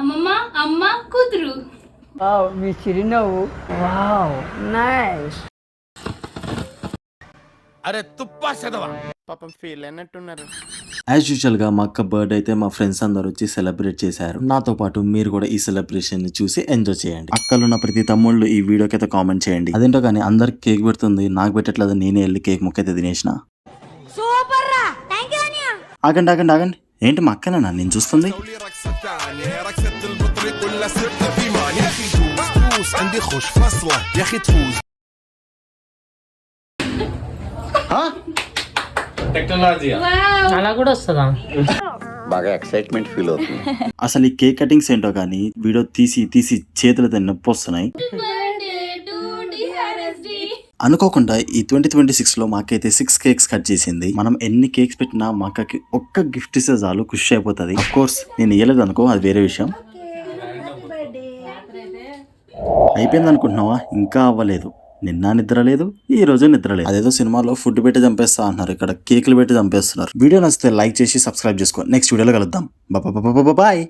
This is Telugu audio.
అమ్మమ్మ అమ్మ కూతురు. వావ్, మీ చిరునవ్వు వావ్ నైస్. అరే తుప్పా చదవా పాపం ఫీల్ అయినట్టున్నారు. యాజ్ యూజువల్ గా మా అక్క బర్త్డే అయితే మా ఫ్రెండ్స్ అందరూ వచ్చి సెలబ్రేట్ చేశారు. నాతో పాటు మీరు కూడా ఈ సెలబ్రేషన్ ని చూసి ఎంజాయ్ చేయండి. అక్కలు ఉన్న ప్రతి తమ్ముళ్ళు ఈ వీడియోకి అయితే కామెంట్ చేయండి. అదేంటో కానీ అందరికి కేక్ పెడుతుంది, నాకు పెట్టట్లేదు. నేనే వెళ్ళి కేక్ ముక్క అయితే తినేసిన. ఆగండి ఆగండి ఆగండి, ఏంటి మా అక్కనేనా నేను చూస్తుంది? అలా కూడా వస్తుందా? బాగా ఎక్సైట్మెంట్ ఫీల్ అవుతుంది. అసలు ఈ కేక్ కటింగ్స్ ఏంటో కానీ వీడియో తీసి తీసి చేతులతో నొప్పి వస్తున్నాయి. అనుకోకుండా ఈ 2026 లో మాకైతే 6 కేక్స్ కట్ చేసింది. మనం ఎన్ని కేక్స్ పెట్టినా మా అక్కకి ఒక్క గిఫ్ట్ ఇస్తే చాలు ఖుషి అయిపోతుంది. అఫ్ కోర్స్ నేను ఇయ్యలేదు అనుకో, అది వేరే విషయం. అయిపోయింది అనుకుంటున్నావా? ఇంకా అవ్వలేదు. నిన్న నిద్ర లేదు, ఈ రోజు నిద్ర లేదు. అదేదో సినిమాలో ఫుడ్ పెట్టి చంపేస్తా అన్నారు, ఇక్కడ కేకులు పెట్టి చంపేస్తున్నారు. వీడియో నచ్చితే లైక్ చేసి సబ్స్క్రైబ్ చేసుకో. నెక్స్ట్ వీడియోలో కలుద్దాం. బాయ్.